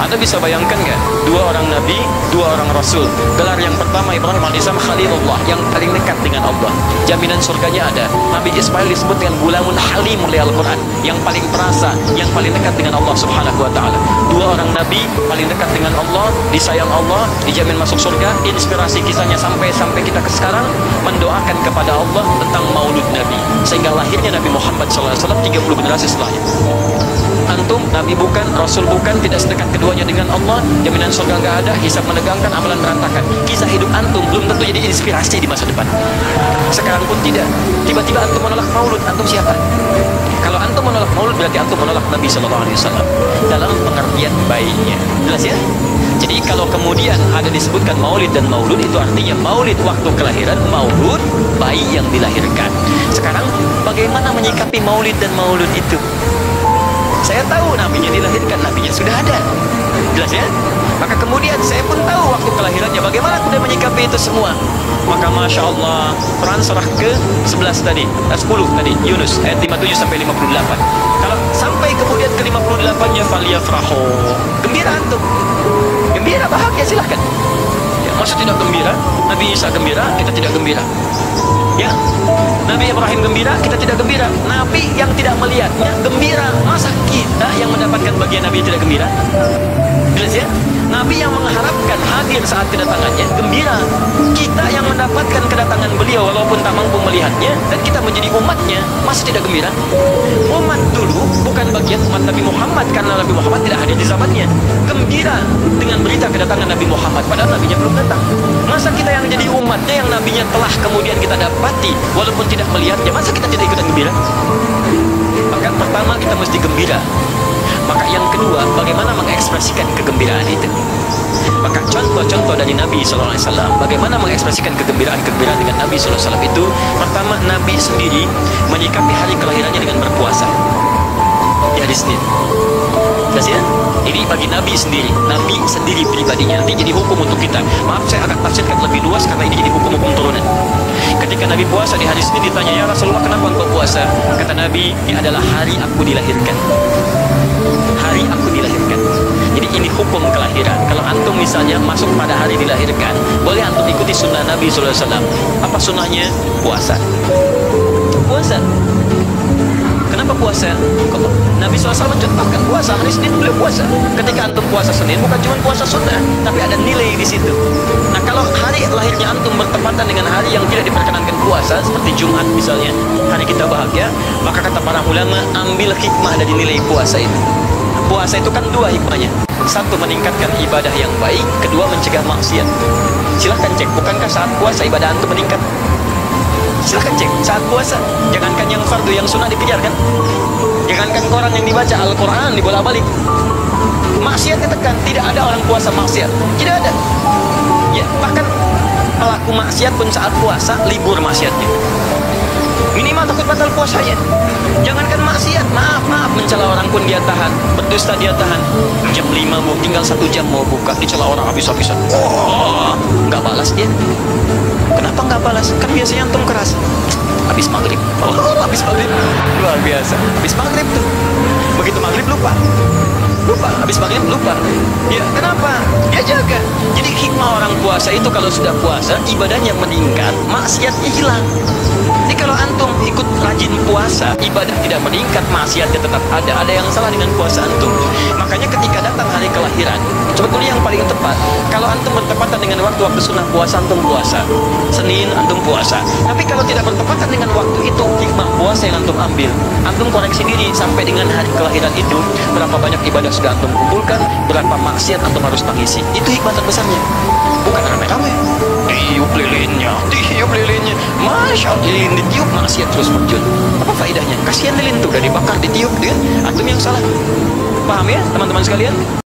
Anda bisa bayangkan nggak? Dua orang nabi, dua orang rasul. Gelar yang pertama Ibrahim alaihissalam Khalilullah, yang paling dekat dengan Allah. Jaminan surganya ada. Nabi Ismail disebut dengan gulamun halim oleh Al-Quran, yang paling perasa, yang paling dekat dengan Allah subhanahu wa ta'ala. Dua orang nabi paling dekat dengan Allah, disayang Allah, dijamin masuk surga. Inspirasi kisahnya sampai kita ke sekarang mendoakan kepada Allah tentang maulud Nabi, sehingga lahirnya Nabi Muhammad SAW 30 generasi setelahnya. Antum, Nabi bukan, Rasul bukan, tidak sedekat keduanya dengan Allah, jaminan surga nggak ada, hisab menegangkan, amalan berantakan. Kisah hidup antum belum tentu jadi inspirasi di masa depan. Sekarang pun tidak. Tiba-tiba antum menolak maulud, antum siapa? Kalau antum menolak maulud, berarti antum menolak Nabi SAW dalam pengertian baiknya. Jelas ya? Jadi kalau kemudian ada disebutkan maulid dan maulud, itu artinya maulid waktu kelahiran, maulud bayi yang dilahirkan. Sekarang bagaimana menyikapi maulid dan maulud itu? Saya tahu nabinya dilahirkan, nabinya sudah ada. Jelas ya? Maka kemudian saya pun tahu waktu kelahirannya. Bagaimana kemudian menyikapi itu semua? Maka Masya Allah, Quran surah ke-11 tadi, 10 tadi, Yunus ayat 57 sampai 58. Kalau sampai kemudian ke 58-nya, faliyafrahu, gembira antum. Gembira, bahagia, silahkan. Ya, maksud tidak gembira? Nabi Isa gembira, kita tidak gembira. Ya, Nabi Ibrahim gembira, kita tidak gembira. Nabi yang tidak melihatnya gembira. Masa kita yang mendapatkan bagian Nabi tidak gembira? Jelas ya? Nabi yang mengharapkan hadir saat kedatangannya gembira. Kita yang mendapatkan kedatangan beliau walaupun tak mampu melihatnya, dan kita menjadi umatnya, masa tidak gembira? Umat dulu bukan bagian umat Nabi Muhammad, karena Nabi Muhammad tidak hadir di zamannya. Gembira dengan berita kedatangan Nabi Muhammad, padahal nabinya belum datang. Masa kita yang jadi umatnya, yang nabinya telah kemudian kita dapati walaupun tidak melihatnya, masa kita tidak ikutan gembira? Maka pertama kita mesti gembira. Maka yang kedua, bagaimana mengekspresikan kegembiraan itu? Maka contoh-contoh dari Nabi SAW, bagaimana mengekspresikan kegembiraan dengan Nabi SAW itu, pertama, Nabi sendiri menyikapi hari kelahirannya dengan berpuasa di hari Senin. Jelas ya? Ini bagi Nabi sendiri pribadinya. Nanti jadi hukum untuk kita. Maaf, saya agak tafsirkan lebih luas karena ini jadi hukum-hukum turunan. Ketika Nabi puasa di hari Senin, ditanya, ya Rasulullah, kenapa engkau puasa? Kata Nabi, ini adalah hari aku dilahirkan. Hari aku dilahirkan. Jadi ini hukum kelahiran. Kalau antum misalnya masuk pada hari dilahirkan, boleh antum ikuti sunnah Nabi SAW. Apa sunnahnya? Puasa. Puasa. Kenapa puasa? Nabi SAW mencontohkan puasa. Hari Senin beliau puasa. Ketika antum puasa Senin, bukan cuma puasa sunnah, tapi ada nilai di situ. Nah, kalau hari lahirnya antum bertepatan dengan hari yang tidak diperkenankan puasa, seperti Jumat misalnya, hari kita bahagia, maka kata para ulama, ambil hikmah dari nilai puasa itu. Puasa itu kan dua hikmahnya. Satu, meningkatkan ibadah yang baik. Kedua, mencegah maksiat. Silahkan cek, bukankah saat puasa ibadah antum meningkat? Silahkan cek, saat puasa. Jangankan yang fardu, yang sunnah dikejar kan? Jangankan Quran yang dibaca, Al-Quran dibolak-balik. Maksiat ditekan, tidak ada orang puasa maksiat. Tidak ada. Ya, bahkan pelaku maksiat pun saat puasa, libur maksiatnya. Minimal takut batal puasanya. Jangankan maksiat, maaf, mencela orang pun dia tahan, berdusta dia tahan. Jam 5 bu, tinggal 1 jam mau buka, dicela orang habis-habisan. Oh, nggak balas dia. Kenapa nggak balas? Kan biasanya antum keras. Habis maghrib. Oh, habis maghrib. Luar biasa. Habis maghrib tuh. Begitu maghrib lupa. Habis maghrib lupa. Ya, kenapa? Dia jaga. Jadi hikmah orang puasa itu, kalau sudah puasa, ibadahnya meningkat, maksiatnya hilang. Jadi kalau antum ikut rajin puasa, ibadah tidak meningkat, maksiatnya tetap ada. Ada yang salah dengan puasa antum. Makanya ketika datang hari kelahiran, sebetulnya yang paling tepat, kalau antum bertepatan dengan waktu-waktu sunnah puasa, antum puasa. Senin antum puasa. Tapi kalau tidak bertepatan dengan waktu itu, hikmah puasa yang antum ambil, antum koreksi diri sampai dengan hari kelahiran itu, berapa banyak ibadah sudah antum kumpulkan, berapa maksiat antum harus tangisi. Itu hikmah terbesarnya. Bukan rame-rame. Tiup lilinnya. Masya Allah, lilin ditiup, maksiat terus muncul. Apa faedahnya? Kasihan lilin tuh, udah dibakar, ditiup, dia. Antum yang salah. Paham ya, teman-teman sekalian?